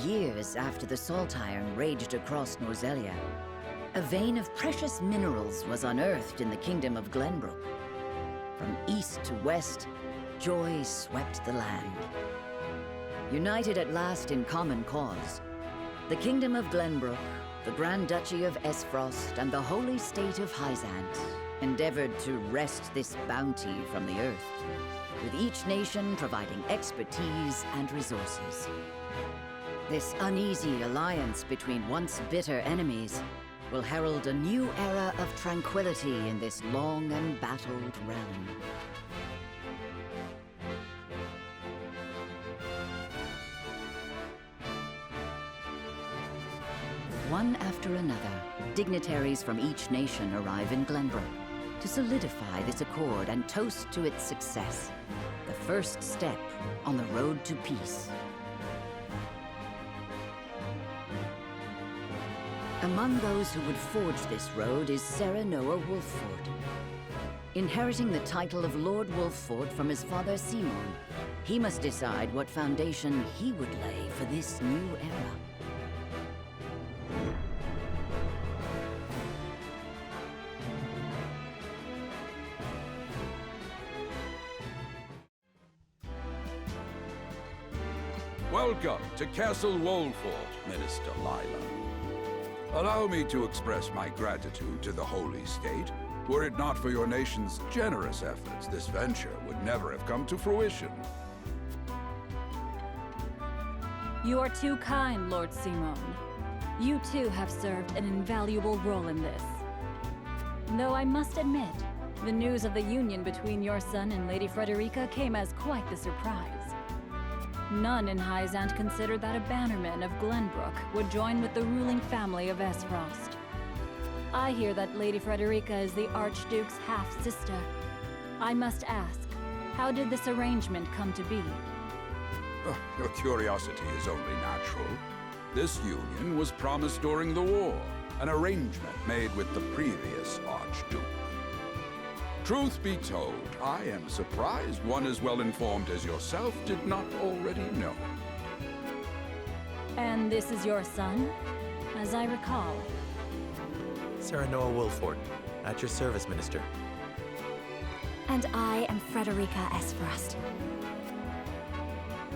Years after the Salt Iron raged across Norzelia, a vein of precious minerals was unearthed in the kingdom of Glennbrook. From east to west, joy swept the land. United at last in common cause, the kingdom of Glennbrook, the Grand Duchy of Esfrost, and the holy state of Hyzant endeavored to wrest this bounty from the earth, with each nation providing expertise and resources. This uneasy alliance between once bitter enemies will herald a new era of tranquility in this long and battled realm. One after another, dignitaries from each nation arrive in Glennbrook to solidify this accord and toast to its success, the first step on the road to peace. Among those who would forge this road is Serenoa Wolfford. Inheriting the title of Lord Wolfford from his father Simon, he must decide what foundation he would lay for this new era. Welcome to Castle Wolfford, Minister Lila. Allow me to express my gratitude to the Holy State. Were it not for your nation's generous efforts, this venture would never have come to fruition. You are too kind, Lord Simon. You too have served an invaluable role in this. Though I must admit, the news of the union between your son and Lady Frederica came as quite the surprise. None in Hyzant considered that a bannerman of Glennbrook would join with the ruling family of Esfrost. I hear that Lady Frederica is the Archduke's half-sister. I must ask, How did this arrangement come to be? Your curiosity is only natural. This union was promised during the war, an arrangement made with the previous Archduke. Truth be told, I am surprised one as well informed as yourself did not already know. And this is your son, as I recall. Serenoa Wolfort, at your service, Minister. And I am Frederica Esfrost.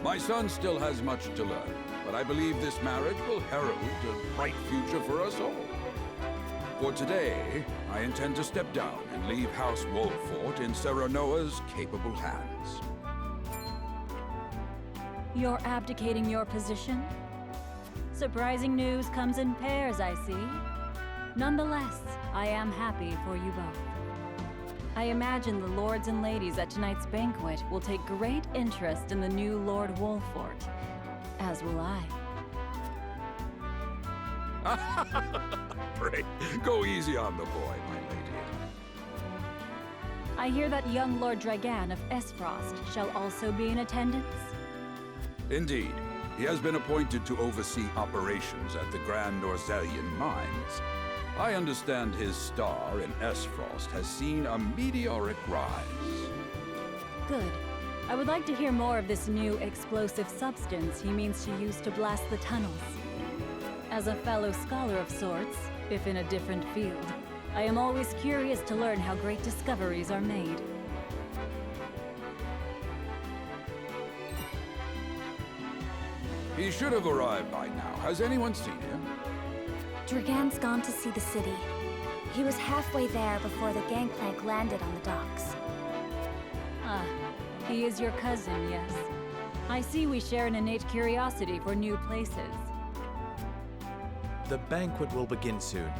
My son still has much to learn, but I believe this marriage will herald a bright future for us all. For today, I intend to step down and leave House Wolfort in Serenoa's capable hands. You're abdicating your position? Surprising news comes in pairs, I see. Nonetheless, I am happy for you both. I imagine the lords and ladies at tonight's banquet will take great interest in the new Lord Wolfort, as will I. Pray, go easy on the boy, my lady. I hear that young Lord Dragan of Esfrost shall also be in attendance? Indeed. He has been appointed to oversee operations at the Grand Orzelian mines. I understand his star in Esfrost has seen a meteoric rise. Good. I would like to hear more of this new explosive substance he means to use to blast the tunnels. As a fellow scholar of sorts, if in a different field, I am always curious to learn how great discoveries are made. He should have arrived by now. Has anyone seen him? Dragan's gone to see the city. He was halfway there before the gangplank landed on the docks. Ah, he is your cousin, yes. I see we share an innate curiosity for new places. The banquet will begin soon.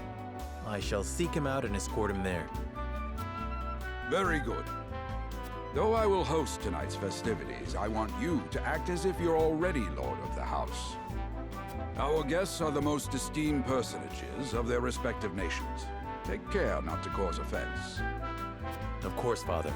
I shall seek him out and escort him there. Very good. Though I will host tonight's festivities, I want you to act as if you're already Lord of the House. Our guests are the most esteemed personages of their respective nations. Take care not to cause offense. Of course, Father.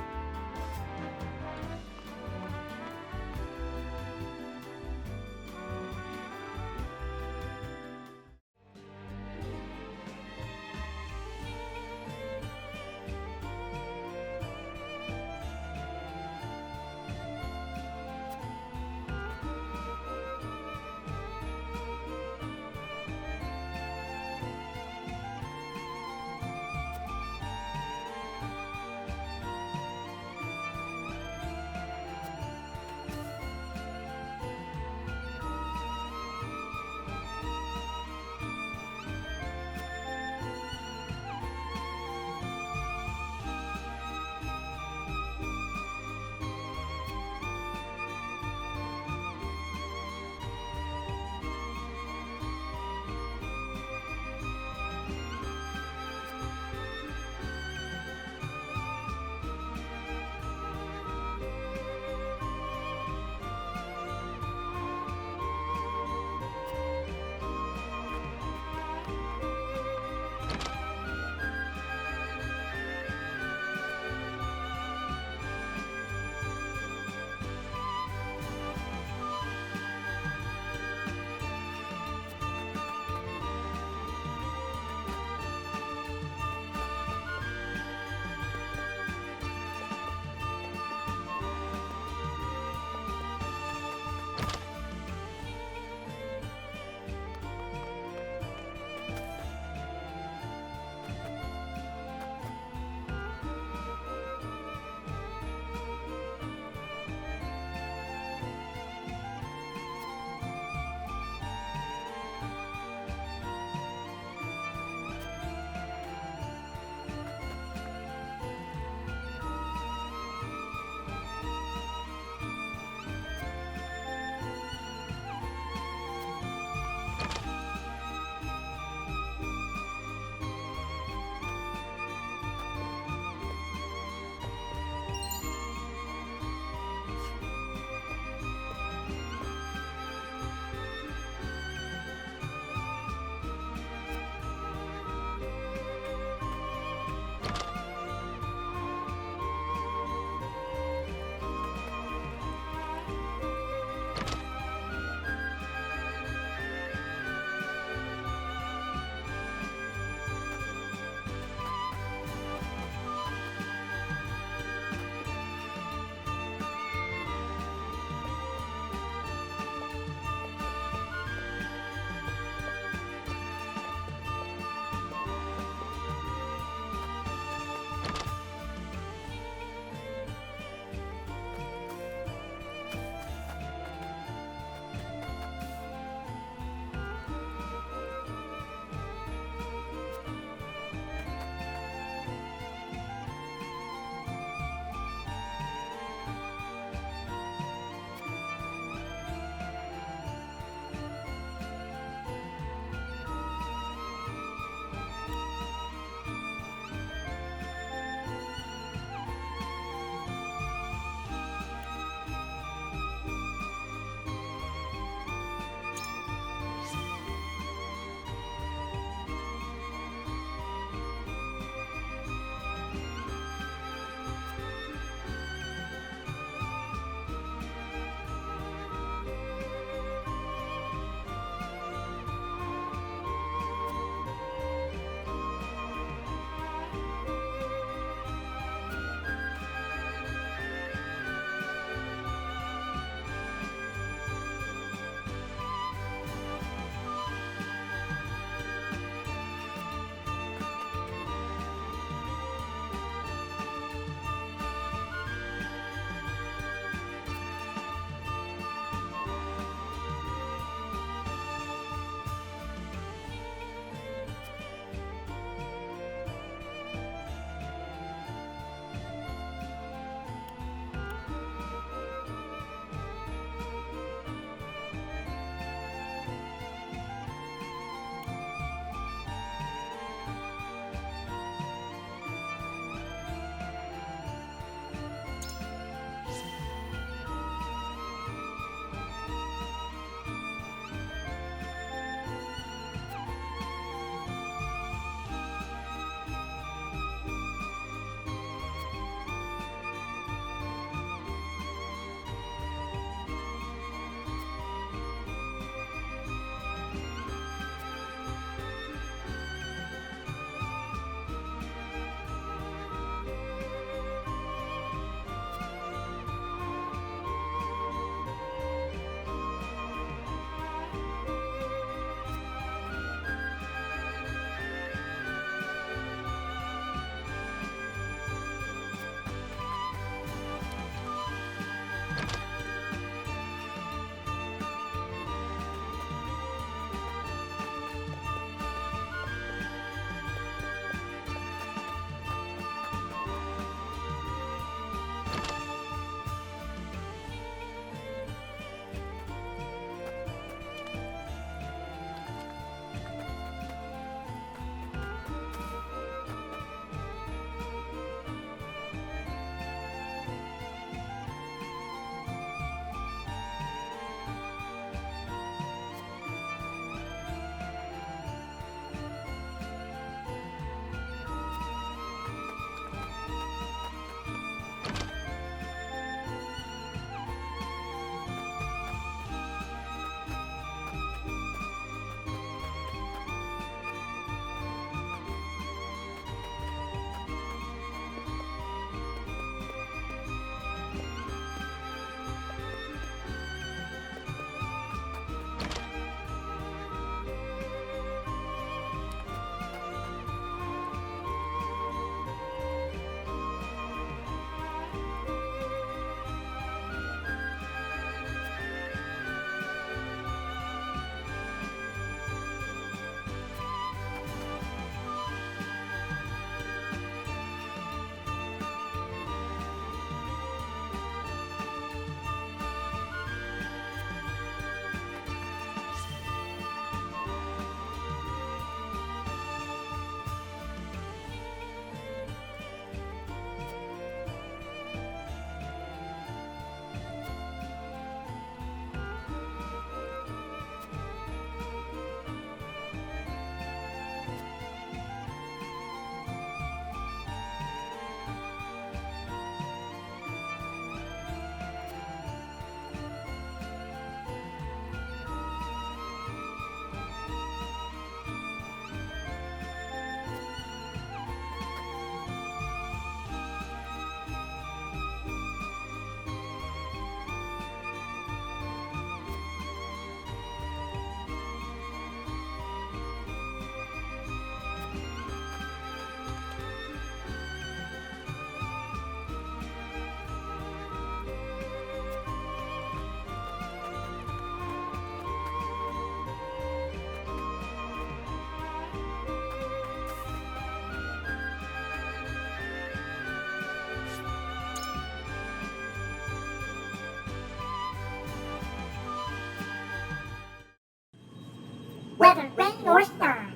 North Star.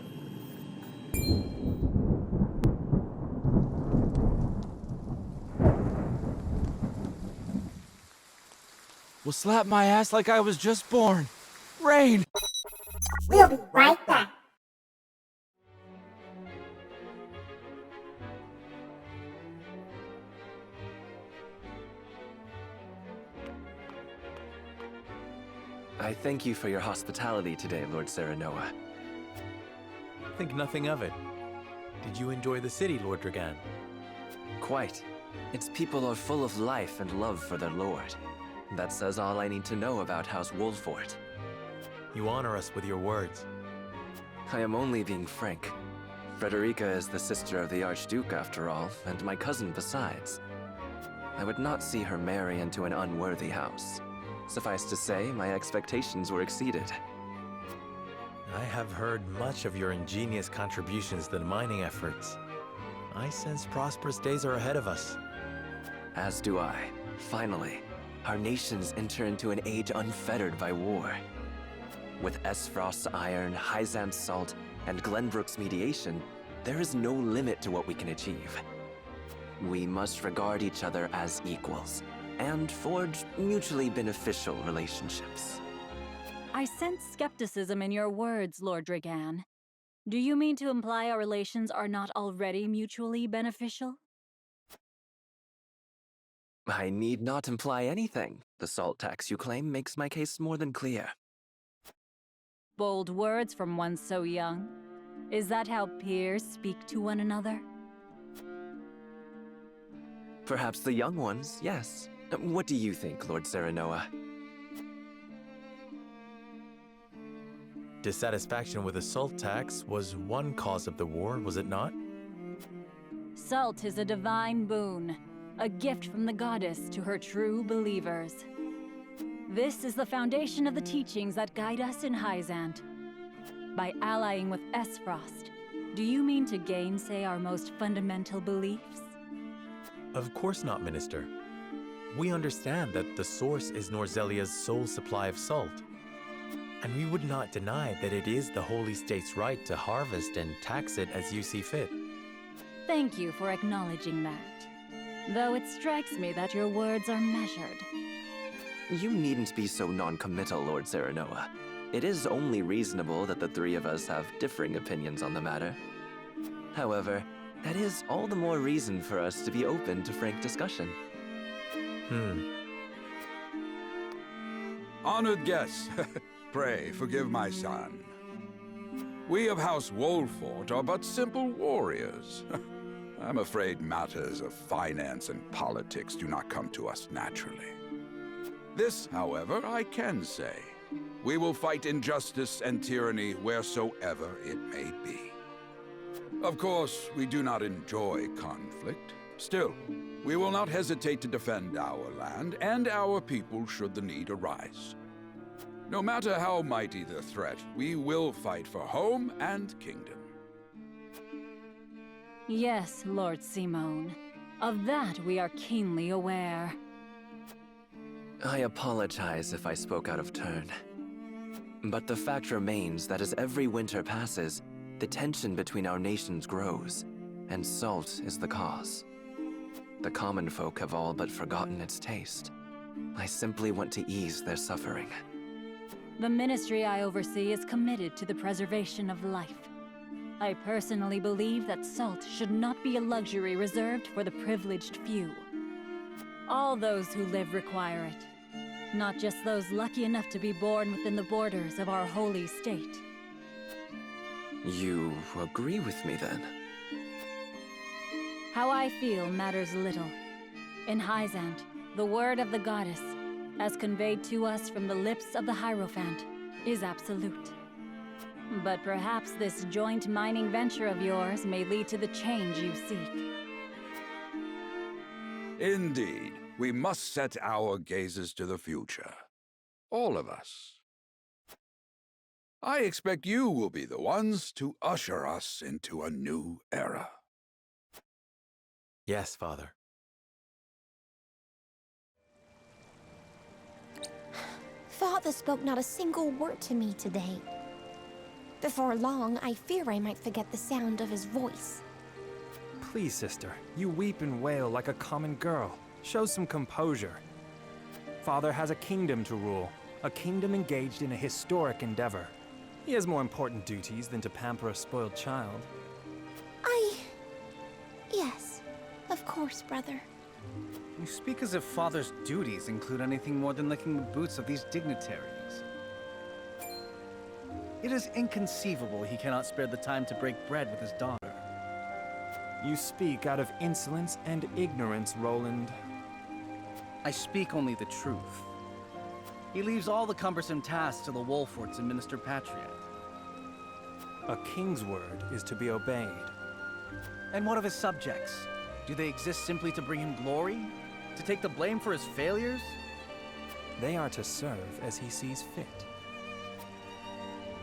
Will slap my ass like I was just born. Rain! We'll be right back. I thank you for your hospitality today, Lord Serenoa. Think nothing of it. Did you enjoy the city, Lord Dragan? Quite. Its people are full of life and love for their lord. That says all I need to know about House Wolfort. You honor us with your words. I am only being frank. Frederica is the sister of the Archduke, after all, and my cousin besides. I would not see her marry into an unworthy house. Suffice to say, my expectations were exceeded. I have heard much of your ingenious contributions to the mining efforts. I sense prosperous days are ahead of us. As do I. Finally, our nations enter into an age unfettered by war. With Esfrost's iron, Hyzant's salt, and Glennbrook's mediation, there is no limit to what we can achieve. We must regard each other as equals, and forge mutually beneficial relationships. I sense skepticism in your words, Lord Dragan. Do you mean to imply our relations are not already mutually beneficial? I need not imply anything. The salt tax you claim makes my case more than clear. Bold words from one so young. Is that how peers speak to one another? Perhaps the young ones, yes. What do you think, Lord Serenoa? Dissatisfaction with the salt tax was one cause of the war, was it not? Salt is a divine boon, a gift from the goddess to her true believers. This is the foundation of the teachings that guide us in Hyzant. By allying with Esfrost, do you mean to gainsay our most fundamental beliefs? Of course not, Minister. We understand that the source is Norzelia's sole supply of salt. And we would not deny that it is the Holy State's right to harvest and tax it as you see fit. Thank you for acknowledging that. Though it strikes me that your words are measured. You needn't be so non-committal, Lord Serenoa. It is only reasonable that the three of us have differing opinions on the matter. However, that is all the more reason for us to be open to frank discussion. Honored guests, pray forgive my son. We of House Wolfort are but simple warriors. I'm afraid matters of finance and politics do not come to us naturally. This, however, I can say. We will fight injustice and tyranny wheresoever it may be. Of course, we do not enjoy conflict. Still, we will not hesitate to defend our land and our people should the need arise. No matter how mighty the threat, we will fight for home and kingdom. Yes, Lord Simone. Of that we are keenly aware. I apologize if I spoke out of turn. But the fact remains that as every winter passes, the tension between our nations grows, and salt is the cause. The common folk have all but forgotten its taste. I simply want to ease their suffering. The ministry I oversee is committed to the preservation of life. I personally believe that salt should not be a luxury reserved for the privileged few. All those who live require it, not just those lucky enough to be born within the borders of our holy state. You agree with me then? How I feel matters little. In Hyzant, the word of the goddess, as conveyed to us from the lips of the Hierophant, is absolute. But perhaps this joint mining venture of yours may lead to the change you seek. Indeed, we must set our gazes to the future. All of us. I expect you will be the ones to usher us into a new era. Yes, Father. Father spoke not a single word to me today. Before long, I fear I might forget the sound of his voice. Please, sister, you weep and wail like a common girl. Show some composure. Father has a kingdom to rule, a kingdom engaged in a historic endeavor. He has more important duties than to pamper a spoiled child. Yes, of course, brother. You speak as if Father's duties include anything more than licking the boots of these dignitaries. It is inconceivable he cannot spare the time to break bread with his daughter. You speak out of insolence and ignorance, Roland. I speak only the truth. He leaves all the cumbersome tasks to the Wolforts and Minister Patriot. A king's word is to be obeyed. And what of his subjects? Do they exist simply to bring him glory? To take the blame for his failures? They are to serve as he sees fit.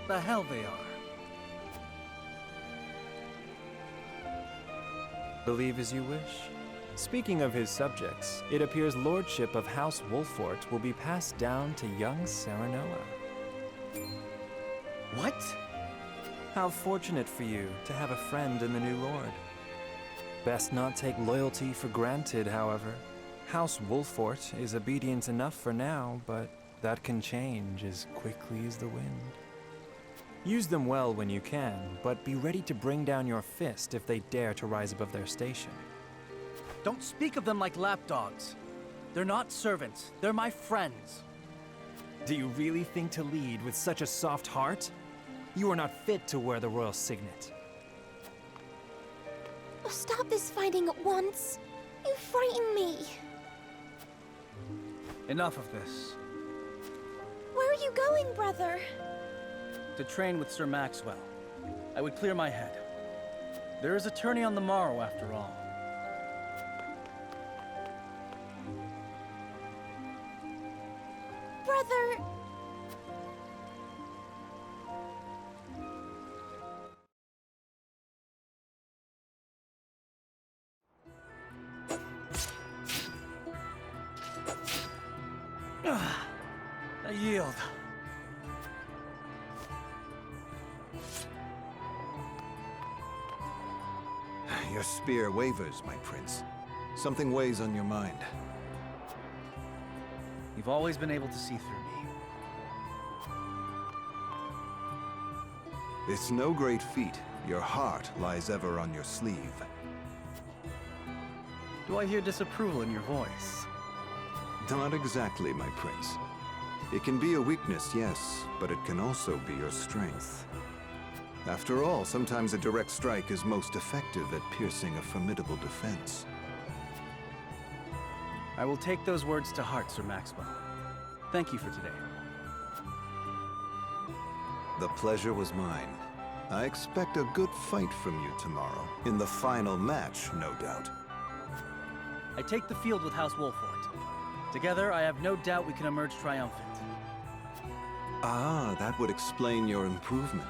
The hell they are. Believe as you wish. Speaking of his subjects, it appears lordship of House Wolfort will be passed down to young Serenoa. What? How fortunate for you to have a friend in the new lord. Best not take loyalty for granted, however. House Wolfort is obedient enough for now, but that can change as quickly as the wind. Use them well when you can, but be ready to bring down your fist if they dare to rise above their station. Don't speak of them like lapdogs. They're not servants, they're my friends. Do you really think to lead with such a soft heart? You are not fit to wear the royal signet. Oh, stop this fighting at once. You frighten me. Enough of this. Where are you going, brother? To train with Sir Maxwell. I would clear my head. There is a tourney on the morrow, after all. Brother... I yield. Your spear wavers, my prince. Something weighs on your mind. You've always been able to see through me. It's no great feat. Your heart lies ever on your sleeve. Do I hear disapproval in your voice? Not exactly, my prince. It can be a weakness, yes, but it can also be your strength. After all, sometimes a direct strike is most effective at piercing a formidable defense. I will take those words to heart, Sir Maxwell. Thank you for today. The pleasure was mine. I expect a good fight from you tomorrow. In the final match, no doubt. I take the field with House Wolfort. Together, I have no doubt we can emerge triumphant. Ah, that would explain your improvement.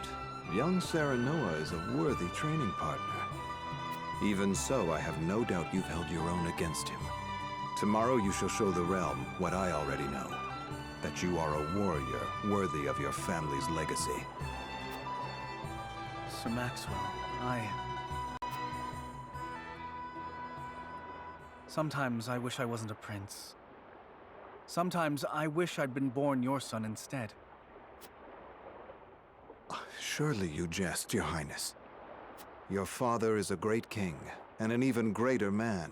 Young Serenoa is a worthy training partner. Even so, I have no doubt you've held your own against him. Tomorrow you shall show the realm what I already know. That you are a warrior worthy of your family's legacy. Sir Maxwell, Sometimes I wish I wasn't a prince. Sometimes I wish I'd been born your son instead. Surely you jest, Your Highness. Your father is a great king, and an even greater man.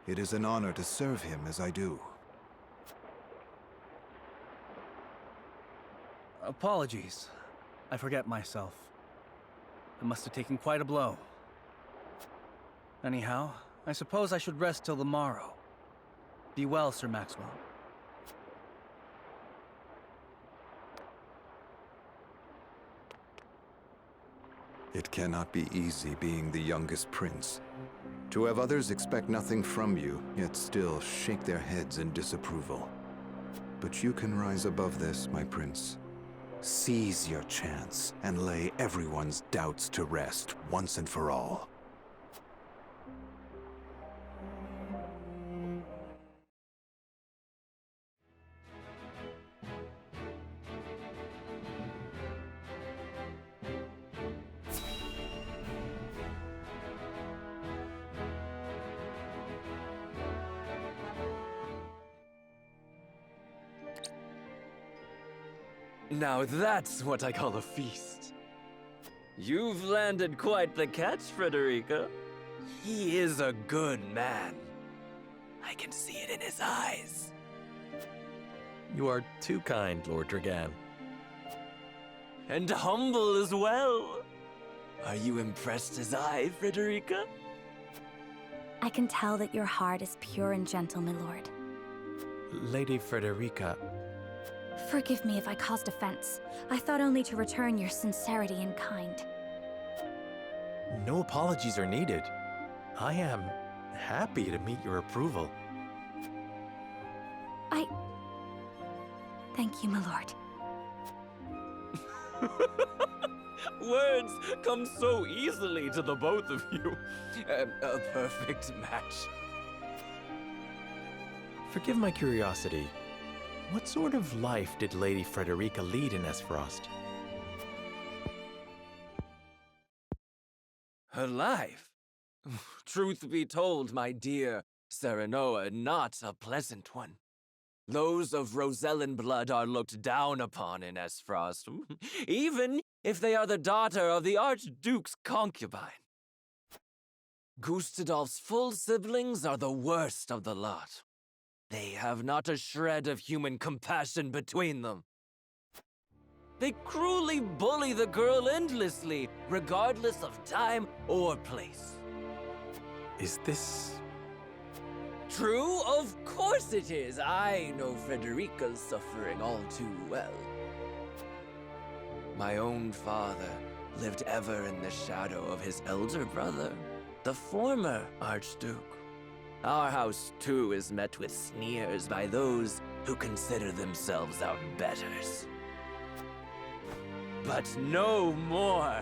It is an honor to serve him as I do. Apologies. I forget myself. I must have taken quite a blow. Anyhow, I suppose I should rest till the morrow. Be well, Sir Maxwell. It cannot be easy being the youngest prince. To have others expect nothing from you, yet still shake their heads in disapproval. But you can rise above this, my prince. Seize your chance and lay everyone's doubts to rest once and for all. Now that's what I call a feast. You've landed quite the catch, Frederica. He is a good man. I can see it in his eyes. You are too kind, Lord Dragan. And humble as well. Are you impressed as I, Frederica? I can tell that your heart is pure and gentle, my lord. Lady Frederica, Forgive me if I caused offense. I thought only to return your sincerity and kind. no apologies are needed. I am happy to meet your approval. Thank you, my lord. Words come so easily to the both of you. A perfect match. Forgive my curiosity. What sort of life did Lady Frederica lead in Esfrost? Her life? Truth be told, my dear Serenoa, not a pleasant one. Those of Rosellan blood are looked down upon in Esfrost, even if they are the daughter of the Archduke's concubine. Gustadolf's full siblings are the worst of the lot. They have not a shred of human compassion between them. They cruelly bully the girl endlessly, regardless of time or place. Is this... True? Of course it is. I know Frederica's suffering all too well. My own father lived ever in the shadow of his elder brother, the former Archduke. Our house, too, is met with sneers by those who consider themselves outbetters. But no more!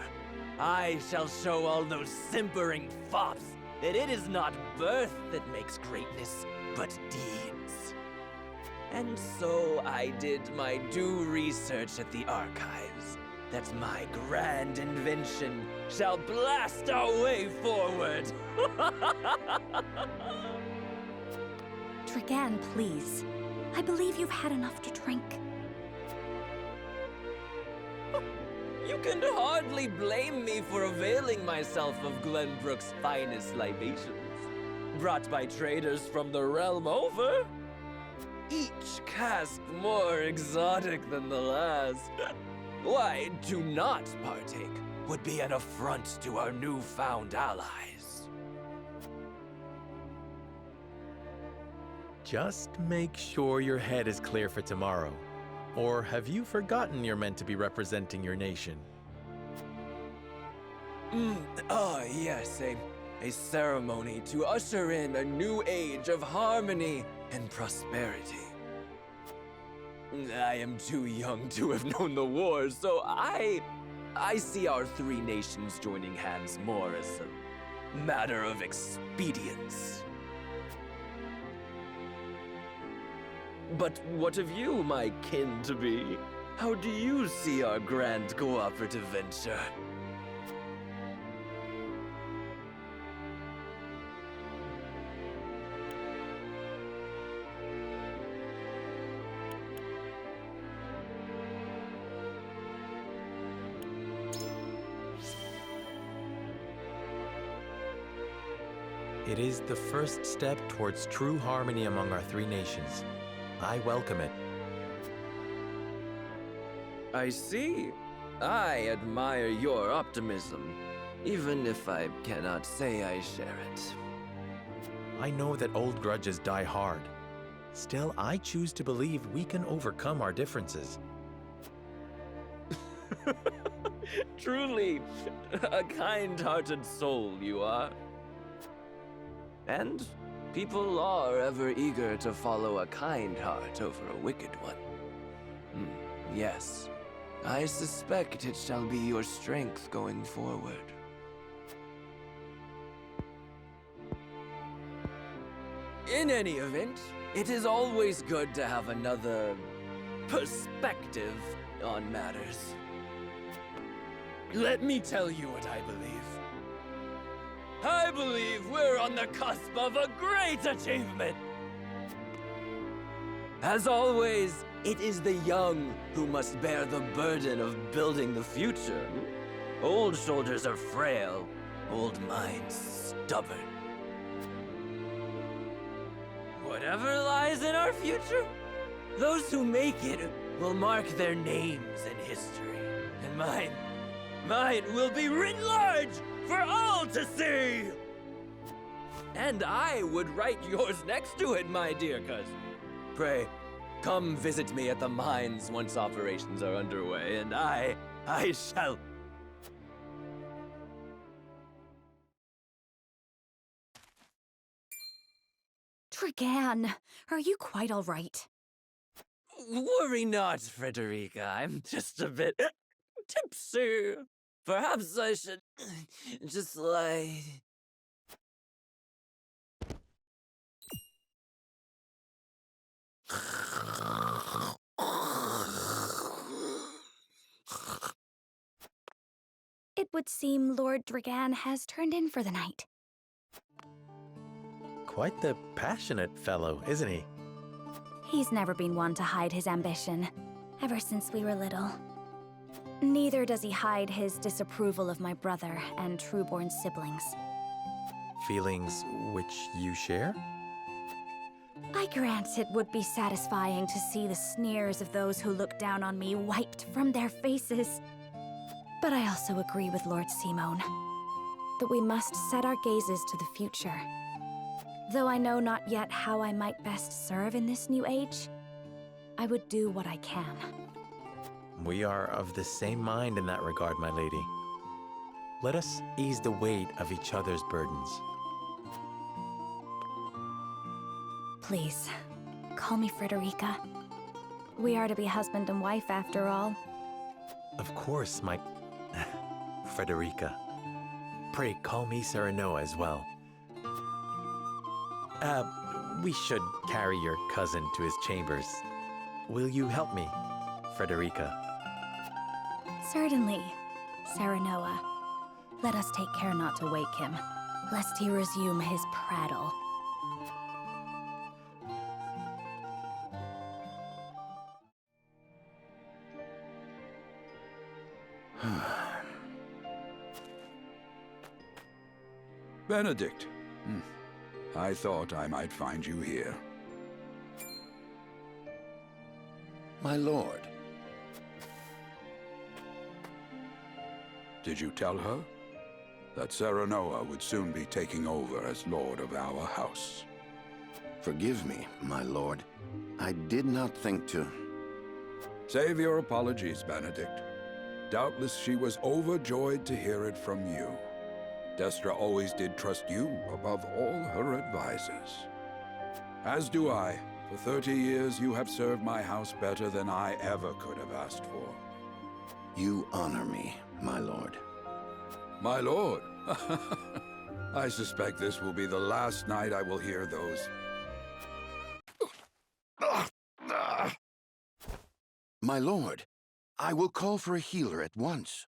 I shall show all those simpering fops that it is not birth that makes greatness, but deeds. And so I did my due research at the archives, that my grand invention shall blast our way forward. Dragan, please. I believe you've had enough to drink. You can hardly blame me for availing myself of Glennbrook's finest libations, brought by traders from the realm over. Each cask more exotic than the last. Why, to not partake would be an affront to our newfound allies. Just make sure your head is clear for tomorrow. Or have you forgotten you're meant to be representing your nation? Yes, a ceremony to usher in a new age of harmony and prosperity. I am too young to have known the wars, so I see our three nations joining hands more as a matter of expedience. But what of you, my kin-to-be? How do you see our grand cooperative venture? It is the first step towards true harmony among our three nations. I welcome it. I see. I admire your optimism, even if I cannot say I share it. I know that old grudges die hard. Still, I choose to believe we can overcome our differences. Truly, a kind-hearted soul you are. And people are ever eager to follow a kind heart over a wicked one. Yes, I suspect it shall be your strength going forward. In any event, it is always good to have another perspective on matters. Let me tell you what I believe. I believe we're on the cusp of a great achievement! As always, it is the young who must bear the burden of building the future. Old shoulders are frail, old minds stubborn. Whatever lies in our future, those who make it will mark their names in history. And mine will be written large for all to see! And I would write yours next to it, my dear cousin. Pray, come visit me at the mines once operations are underway, and I shall... Dragan, are you quite all right? Worry not, Frederica. I'm just a bit tipsy. Perhaps I should just lie... It would seem Lord Dragan has turned in for the night. Quite the passionate fellow, isn't he? He's never been one to hide his ambition, ever since we were little. Neither does he hide his disapproval of my brother and trueborn siblings. Feelings which you share? I grant it would be satisfying to see the sneers of those who look down on me wiped from their faces. But I also agree with Lord Simone that we must set our gazes to the future. Though I know not yet how I might best serve in this new age, I would do what I can. We are of the same mind in that regard, my lady. Let us ease the weight of each other's burdens. Please, call me Frederica. We are to be husband and wife after all. Of course, my... Frederica. Pray call me Serenoa as well. We should carry your cousin to his chambers. Will you help me, Frederica? Certainly, Serenoa. Let us take care not to wake him, lest he resume his prattle. Benedict. I thought I might find you here. My lord. Did you tell her that Serenoa would soon be taking over as lord of our house? Forgive me, my lord. I did not think to... Save your apologies, Benedict. Doubtless she was overjoyed to hear it from you. Destra always did trust you above all her advisors. As do I. For 30 years you have served my house better than I ever could have asked for. You honor me, my lord. My lord? I suspect this will be the last night I will hear those... My lord, I will call for a healer at once.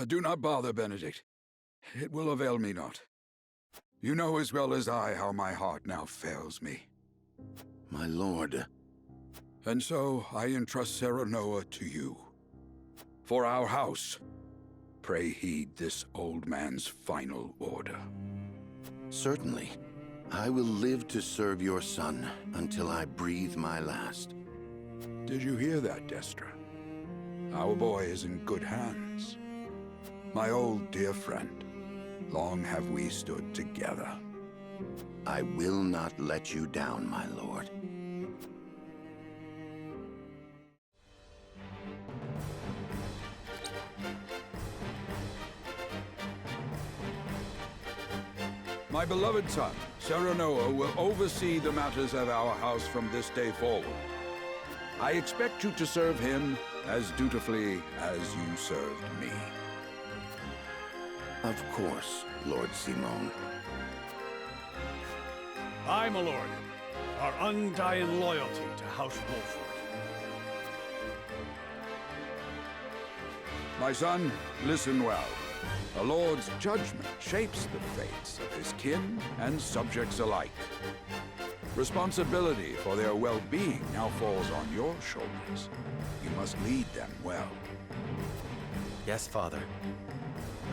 Do not bother, Benedict. It will avail me not. You know as well as I how my heart now fails me. My lord. And so I entrust Serenoa to you. For our house, pray heed this old man's final order. Certainly. I will live to serve your son until I breathe my last. Did you hear that, Destra? Our boy is in good hands. My old dear friend, long have we stood together. I will not let you down, my lord. My beloved son, Serenoa, will oversee the matters of our house from this day forward. I expect you to serve him as dutifully as you served me. Of course, Lord Simone. Aye, my lord. Our undying loyalty to House Wolford. My son, listen well. A lord's judgment shapes the fates of his kin and subjects alike. Responsibility for their well-being now falls on your shoulders. You must lead them well. Yes, Father.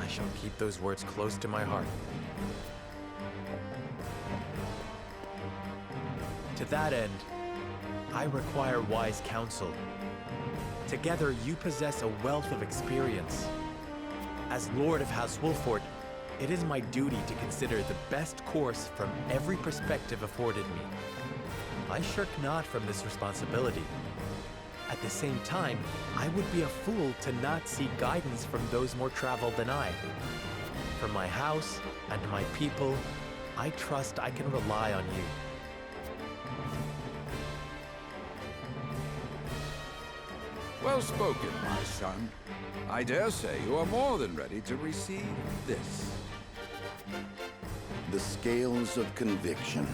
I shall keep those words close to my heart. To that end, I require wise counsel. Together, you possess a wealth of experience. As Lord of House Wolfort, it is my duty to consider the best course from every perspective afforded me. I shirk not from this responsibility. At the same time, I would be a fool to not seek guidance from those more traveled than I. For my house and my people, I trust I can rely on you. Well spoken, my son. I dare say you are more than ready to receive this. The Scales of Conviction,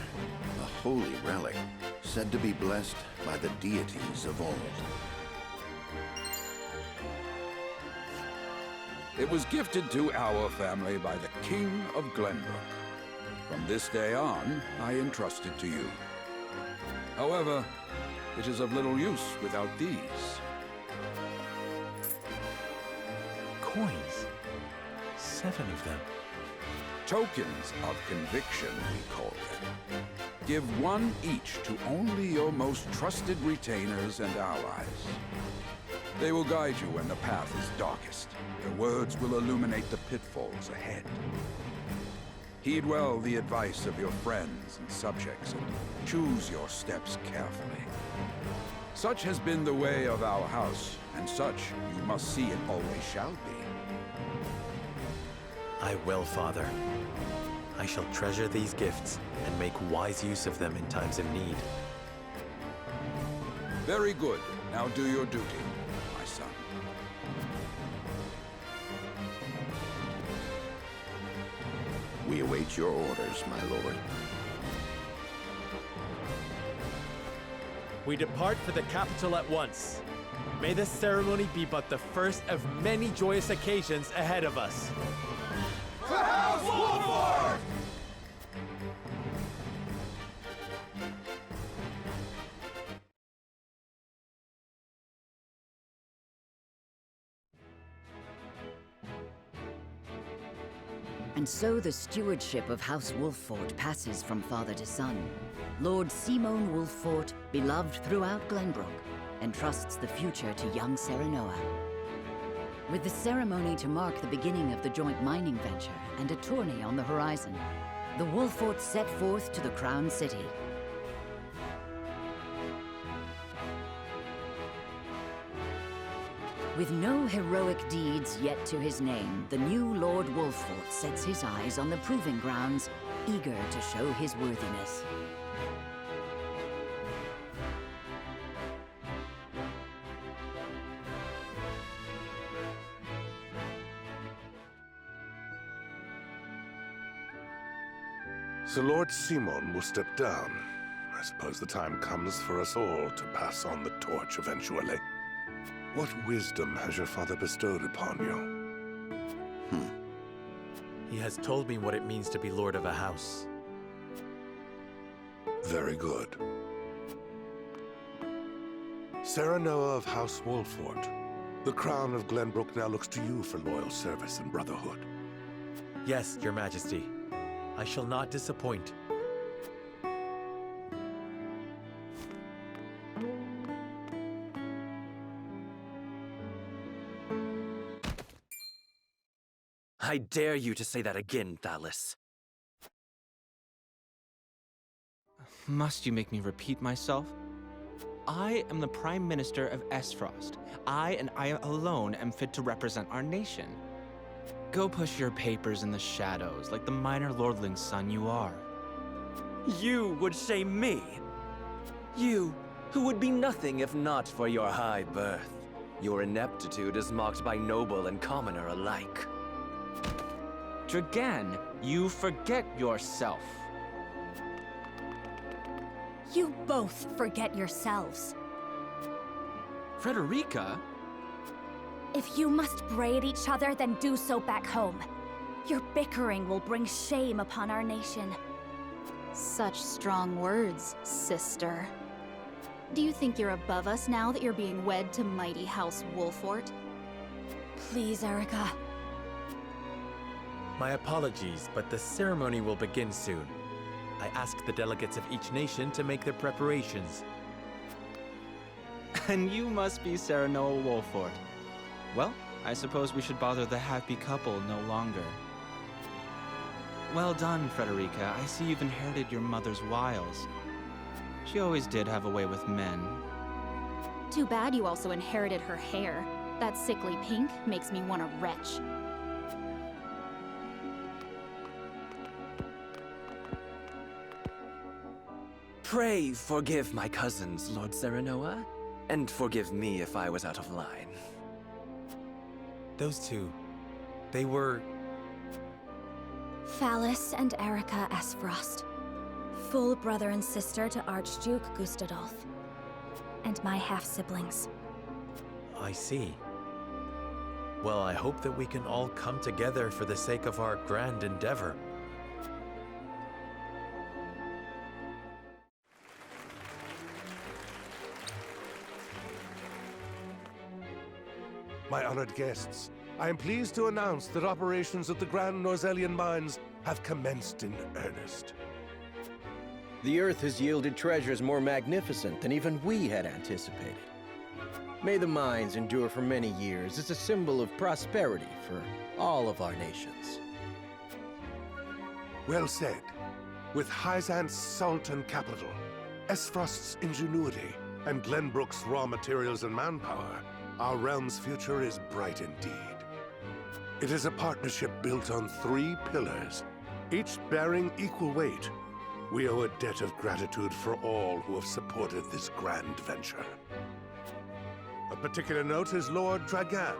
a holy relic, said to be blessed by the deities of old. It was gifted to our family by the King of Glennbrook. From this day on, I entrust it to you. However, it is of little use without these. Coins. 7 of them. Tokens of conviction, we call them. Give one each to only your most trusted retainers and allies. They will guide you when the path is darkest. Their words will illuminate the pitfalls ahead. Heed well the advice of your friends and subjects, and choose your steps carefully. Such has been the way of our house, and such you must see it always shall be. I will, Father. I shall treasure these gifts and make wise use of them in times of need. Very good. Now do your duty, my son. We await your orders, my lord. We depart for the capital at once. May this ceremony be but the first of many joyous occasions ahead of us. To House Wolfort! And so the stewardship of House Wolfort passes from father to son. Lord Simon Wolfort, beloved throughout Glennbrook, entrusts the future to young Serenoa. With the ceremony to mark the beginning of the joint mining venture and a tourney on the horizon, the Wolforts set forth to the Crown City. With no heroic deeds yet to his name, the new Lord Wolfort sets his eyes on the proving grounds, eager to show his worthiness. So Lord Simon will step down. I suppose the time comes for us all to pass on the torch eventually. What wisdom has your father bestowed upon you? He has told me what it means to be lord of a house. Very good. Serenoa of House Wolfort, the crown of Glennbrook now looks to you for loyal service and brotherhood. Yes, Your Majesty. I shall not disappoint. I dare you to say that again, Thalis. Must you make me repeat myself? I am the Prime Minister of Esfrost. I and I alone am fit to represent our nation. Go push your papers in the shadows like the minor lordling's son you are. You would shame me? You, who would be nothing if not for your high birth. Your ineptitude is mocked by noble and commoner alike. Dragan, you forget yourself. You both forget yourselves. Frederica? If you must braid each other, then do so back home. Your bickering will bring shame upon our nation. Such strong words, sister. Do you think you're above us now that you're being wed to mighty House Wolfort? Please, Erica. My apologies, but the ceremony will begin soon. I ask the delegates of each nation to make their preparations. And you must be Serenoa Wolfort. Well, I suppose we should bother the happy couple no longer. Well done, Frederica. I see you've inherited your mother's wiles. She always did have a way with men. Too bad you also inherited her hair. That sickly pink makes me want to retch. Pray forgive my cousins, Lord Serenoa, and forgive me if I was out of line. Those two, they were... Phallus and Erica Esfrost. Full brother and sister to Archduke Gustadolf. And my half-siblings. I see. Well, I hope that we can all come together for the sake of our grand endeavor. My honored guests, I am pleased to announce that operations at the Grand Norzellian mines have commenced in earnest. The Earth has yielded treasures more magnificent than even we had anticipated. May the mines endure for many years as a symbol of prosperity for all of our nations. Well said. With Hyzant's salt and capital, Esfrost's ingenuity, and Glennbrook's raw materials and manpower, our realm's future is bright indeed. It is a partnership built on 3 pillars, each bearing equal weight. We owe a debt of gratitude for all who have supported this grand venture. A particular note is Lord Dragan,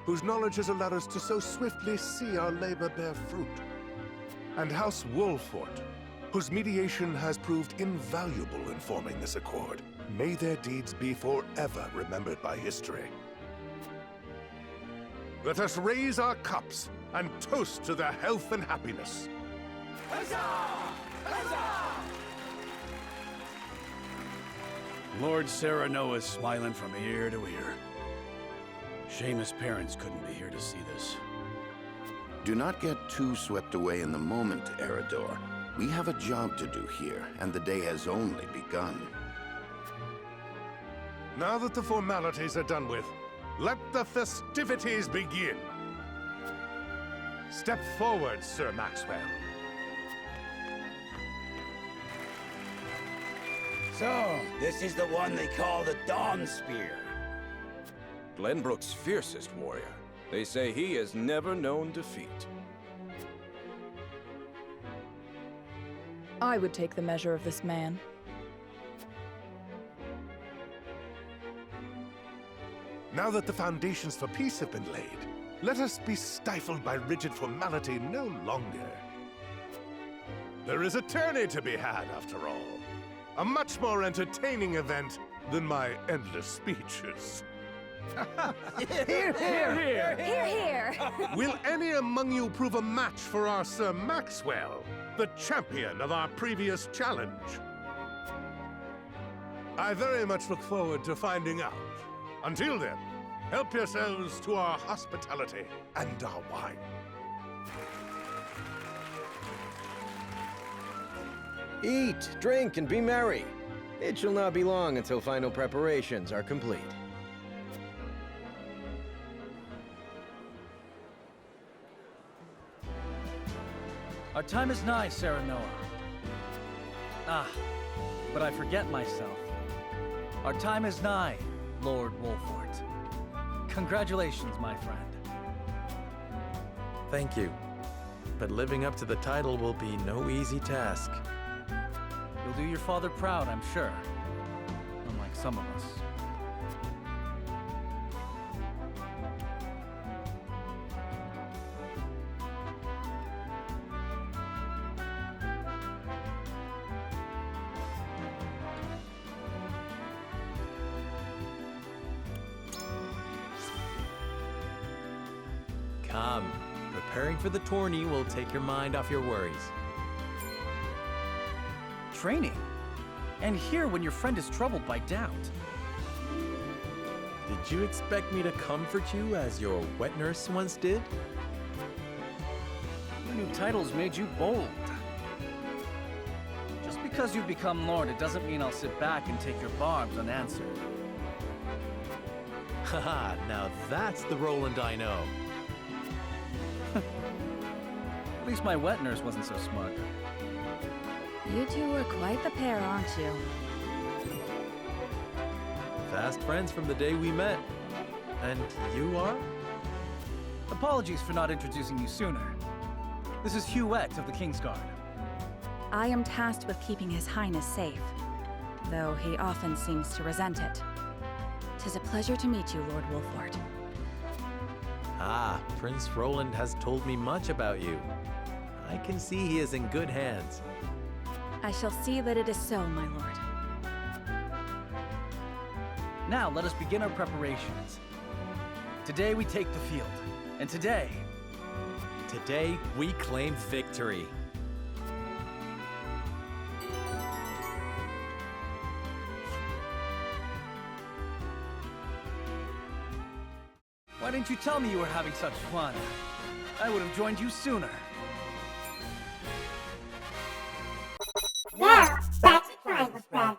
whose knowledge has allowed us to so swiftly see our labor bear fruit. And House Wolfort, whose mediation has proved invaluable in forming this accord. May their deeds be forever remembered by history. Let us raise our cups and toast to their health and happiness. Huzzah! Huzzah! Lord Serenoa is smiling from ear to ear. Shame his parents couldn't be here to see this. Do not get too swept away in the moment, Eridor. We have a job to do here, and the day has only begun. Now that the formalities are done with, let the festivities begin. Step forward, Sir Maxwell. So, this is the one they call the Dawn Spear. Glennbrook's fiercest warrior. They say he has never known defeat. I would take the measure of this man. Now that the foundations for peace have been laid, let us be stifled by rigid formality no longer. There is a tourney to be had, after all. A much more entertaining event than my endless speeches. Hear, hear! Hear, hear! Will any among you prove a match for our Sir Maxwell, the champion of our previous challenge? I very much look forward to finding out. Until then, help yourselves to our hospitality and our wine. Eat, drink, and be merry. It shall not be long until final preparations are complete. Our time is nigh, Serenoa. Ah, but I forget myself. Our time is nigh, Lord Wolfort. Congratulations, my friend. Thank you. But living up to the title will be no easy task. You'll do your father proud, I'm sure. Unlike some of us. Come. Preparing for the tourney will take your mind off your worries. training. And here when your friend is troubled by doubt. Did you expect me to comfort you as your wet nurse once did? Your new title's made you bold. Just because you've become Lord, it doesn't mean I'll sit back and take your barbs unanswered. Haha, now that's the Roland I know. At least my wet nurse wasn't so smart. You two were quite the pair, aren't you? Fast friends from the day we met. And you are? Apologies for not introducing you sooner. This is Huette of the Kingsguard. I am tasked with keeping His Highness safe, though he often seems to resent it. 'Tis a pleasure to meet you, Lord Wolfort. Ah, Prince Roland has told me much about you. I can see he is in good hands. I shall see that it is so, my lord. Now let us begin our preparations. Today we take the field, and today we claim victory. Why didn't you tell me you were having such fun? I would have joined you sooner. Now, back to trying the spread.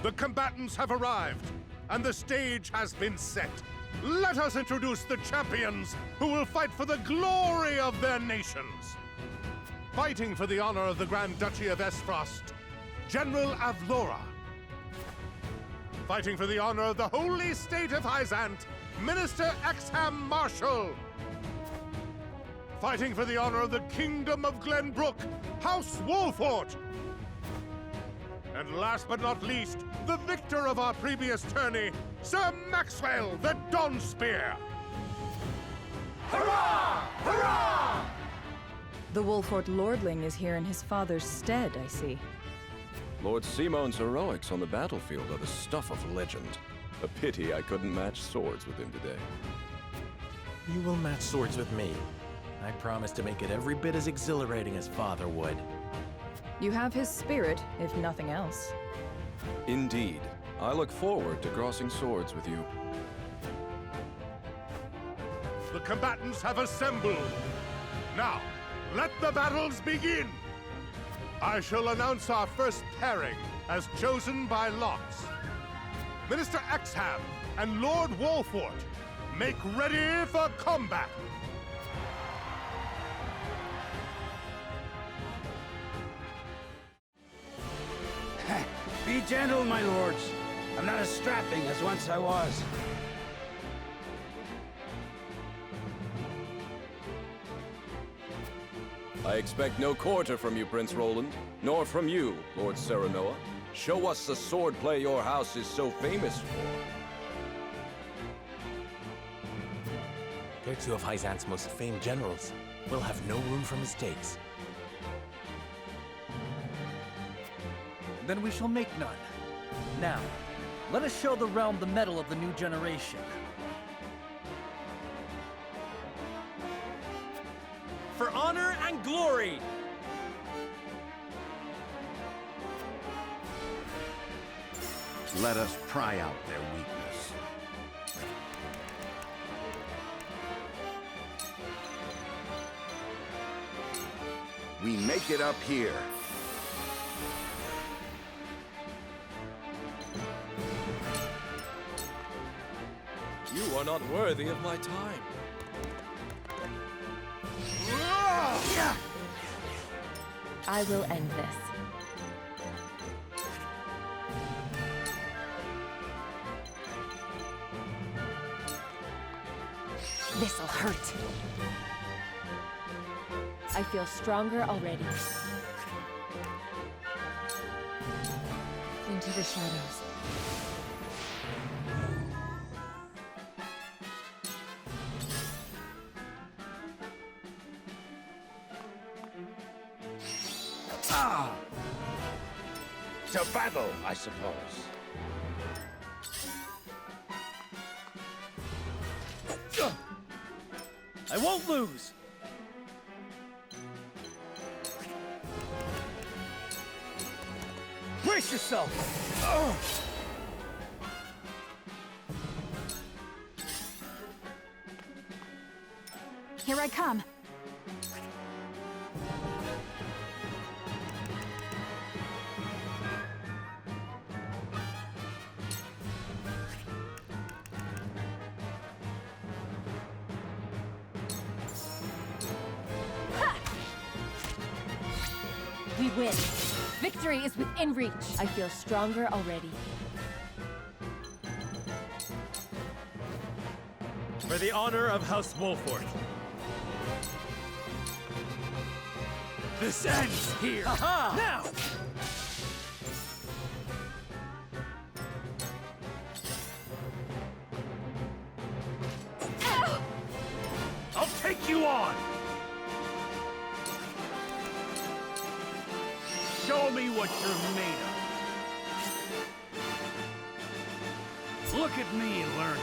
The combatants have arrived, and the stage has been set. Let us introduce the champions who will fight for the glory of their nations. Fighting for the honor of the Grand Duchy of Esfrost, General Avlora. Fighting for the honor of the Holy State of Hyzant, Minister Exham Marshal. Fighting for the honor of the Kingdom of Glennbrook, House Wolfort. And last but not least, the victor of our previous tourney, Sir Maxwell the Dawnspear. Hurrah! Hurrah! The Wolfort Lordling is here in his father's stead, I see. Lord Simone's heroics on the battlefield are the stuff of legend. A pity I couldn't match swords with him today. You will match swords with me. I promise to make it every bit as exhilarating as Father would. You have his spirit, if nothing else. Indeed. I look forward to crossing swords with you. The combatants have assembled. Now, let the battles begin! I shall announce our first pairing, as chosen by lots. Minister Exham and Lord Wolfort, make ready for combat! Be gentle, my lords. I'm not as strapping as once I was. I expect no quarter from you, Prince Roland, nor from you, Lord Serenoa. Show us the swordplay your house is so famous for. They're two of Hyzant's most famed generals. We'll have no room for mistakes. Then we shall make none. Now, let us show the realm the mettle of the new generation. For honor and glory! Let us pry out their weakness. We make it up here. You are not worthy of my time. I will end this. This'll hurt. I feel stronger already. Into the shadows. To battle, I suppose. I won't lose! Brace yourself! Here I come. We win. Victory is within reach. I feel stronger already. For the honor of House Wolfort. This ends here. Aha! Now! I'll take you on! Show me what you're made of. Look at me and learn.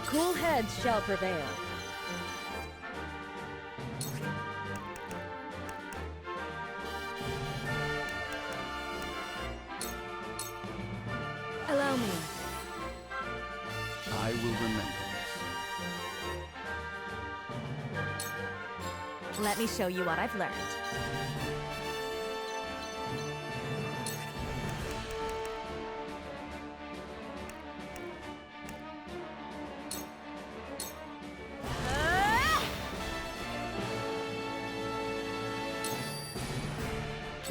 Cool heads shall prevail. Let me show you what I've learned.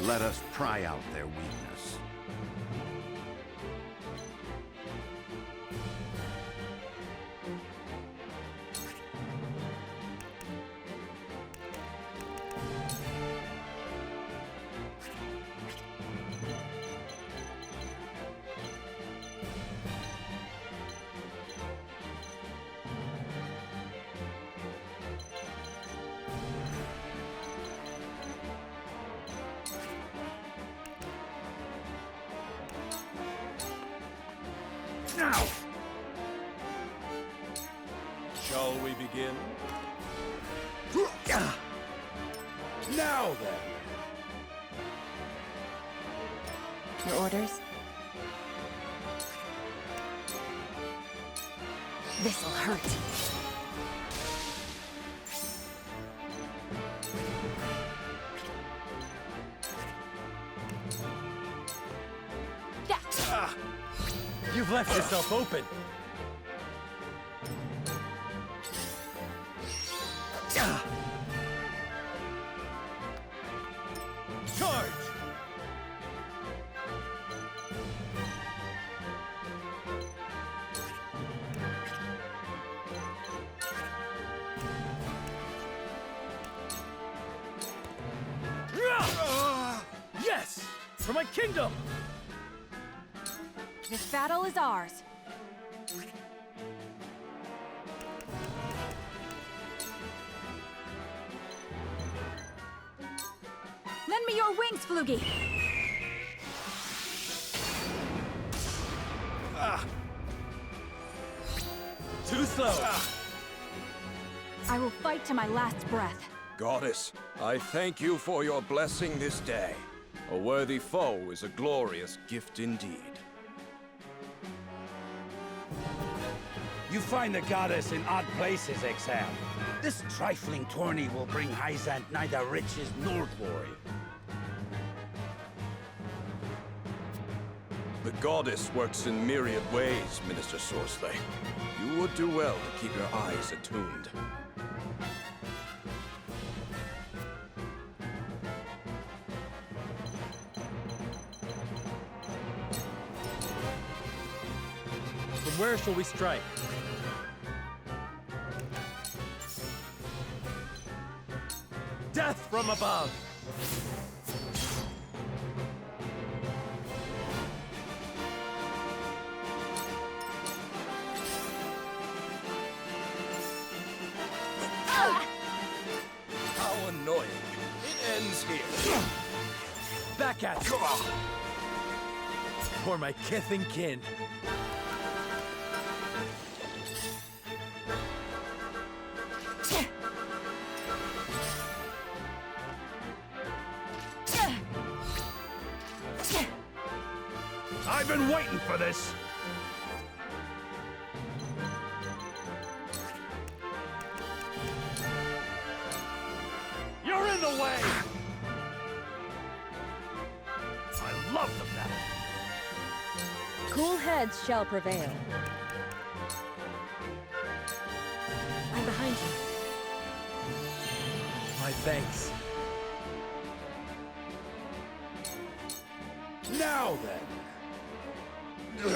Let us pry out their weakness. Now! Shall we begin? Now then! Your orders? This'll hurt. You've left yourself open. Charge! Yes! For my kingdom! This battle is ours. Lend me your wings, Flugy! Too slow! I will fight to my last breath. Goddess, I thank you for your blessing this day. A worthy foe is a glorious gift indeed. You find the goddess in odd places, Exham. This trifling tourney will bring Hyzant neither riches nor glory. The goddess works in myriad ways, Minister Sorsley. You would do well to keep your eyes attuned. From where shall we strike? Death from above! How annoying. It ends here. Back at you! For my kith and kin. I've been waiting for this! You're in the way! I love the battle! Cool heads shall prevail. I'm behind you. My thanks. Now then! The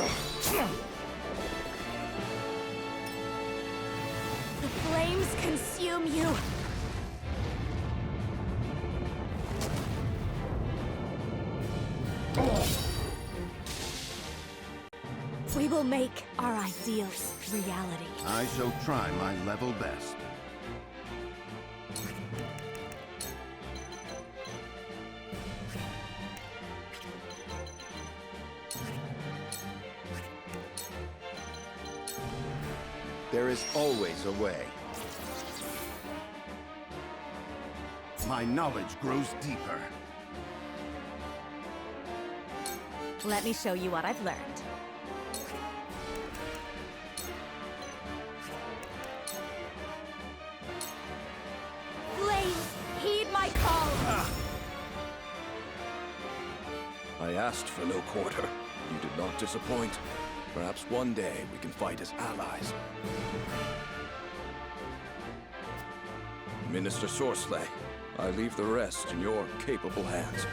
flames consume you! We will make our ideals reality. I shall try my level best. There is always a way. My knowledge grows deeper. Let me show you what I've learned. Flames I asked for no quarter. You did not disappoint. Perhaps one day we can fight as allies. Minister Sorsley, I leave the rest in your capable hands.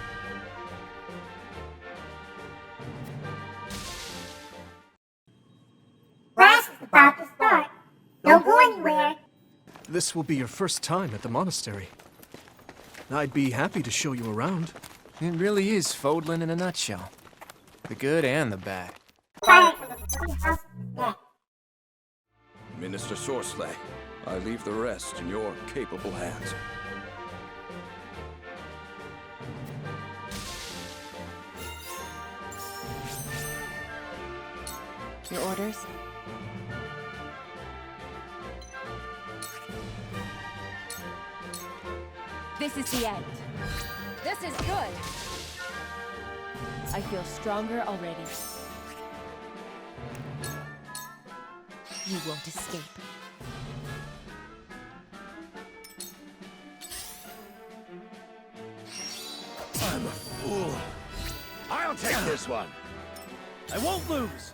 Class is about to start. Don't go anywhere. This will be your first time at the monastery. I'd be happy to show you around. It really is Fodlan in a nutshell. The good and the bad. Minister Sorsley, I leave the rest in your capable hands. Your orders? This is the end. This is good. I feel stronger already. You won't escape. I'm a fool. I'll take this one. I won't lose.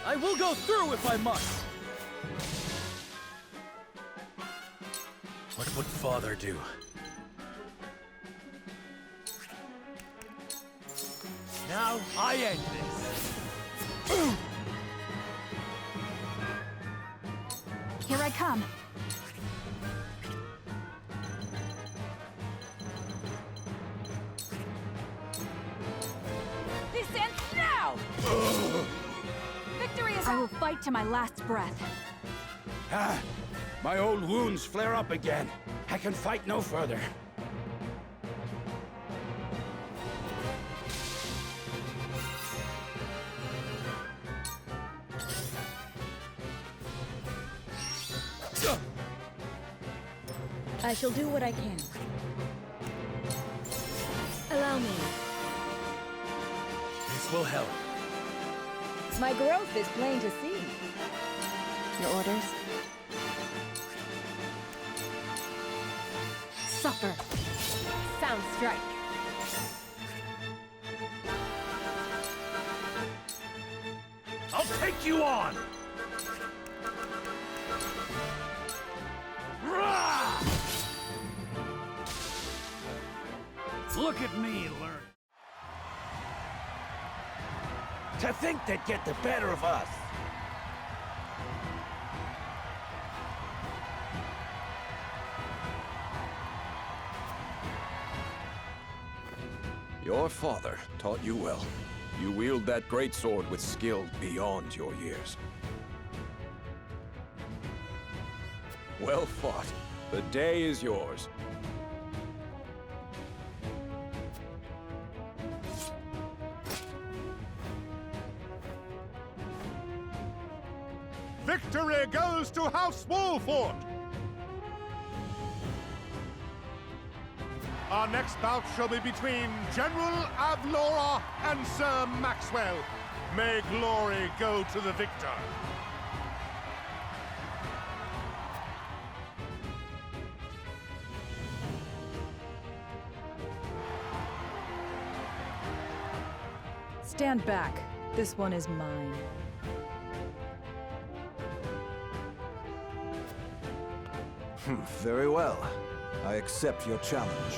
I will go through if I must. What would Father do? Now I end this. Here I come. This ends now! Victory is... I will fight to my last breath. Ah, my old wounds flare up again. I can fight no further. I shall do what I can. Allow me. This will help. My growth is plain to see. Your orders? Suffer. Sound strike. I'll take you on! Rah! Look at me learn. To think they'd get the better of us. Your father taught you well. You wield that greatsword with skill beyond your years. Well fought. The day is yours. Victory goes to House Wolford! Our next bout shall be between General Avlora and Sir Maxwell. May glory go to the victor. Stand back. This one is mine. Very well. I accept your challenge.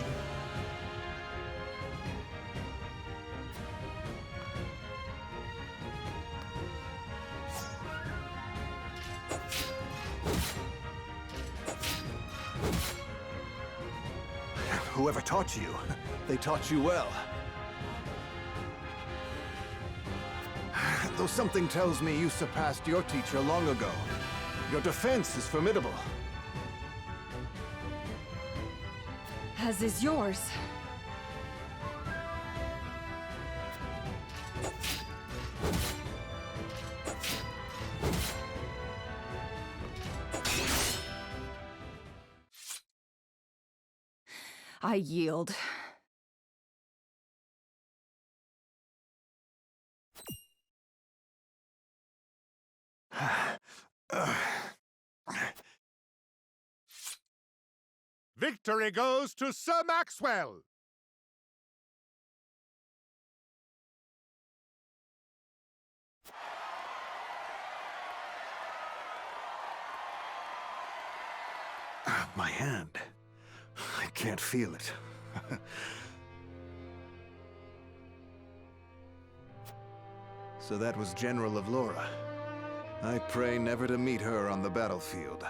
Whoever taught you, they taught you well. Though something tells me you surpassed your teacher long ago. Your defense is formidable. As is yours. I yield. Victory goes to Sir Maxwell! My hand. I can't feel it. So that was General of Laura. I pray never to meet her on the battlefield.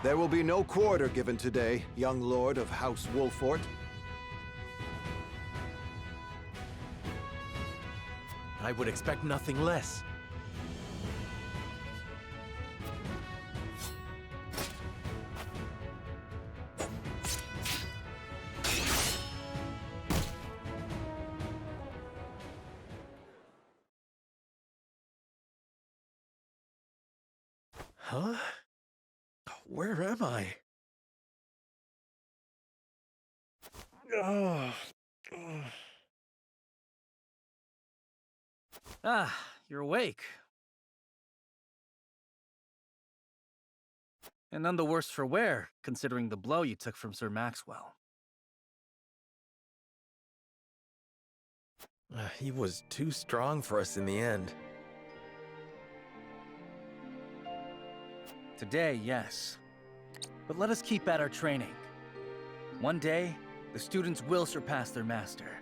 There will be no quarter given today, young lord of House Wolfort. I would expect nothing less. Huh? Where am I? Ah, you're awake. And none the worse for wear, considering the blow you took from Sir Maxwell. He was too strong for us in the end. Today, yes. But let us keep at our training. One day, the students will surpass their master.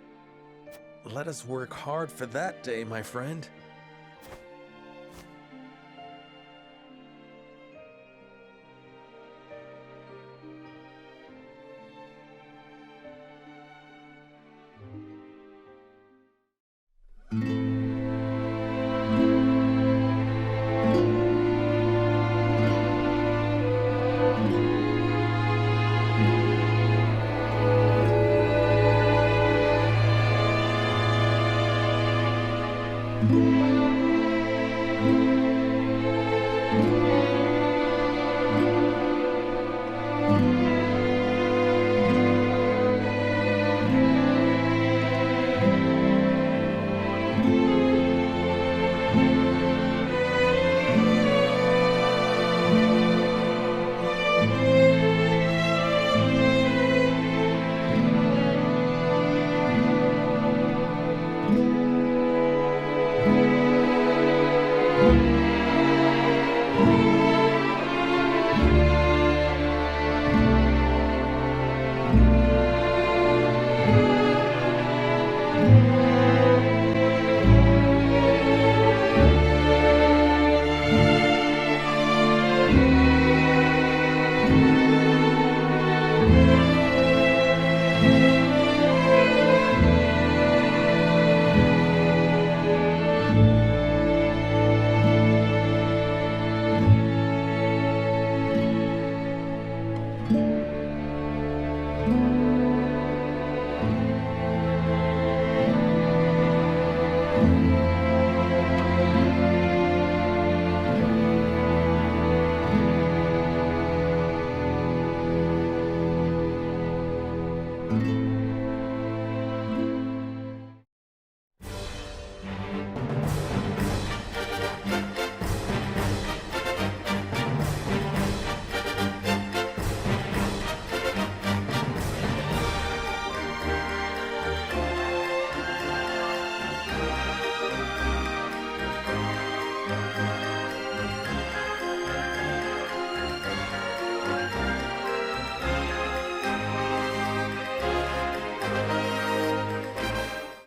Let us work hard for that day, my friend.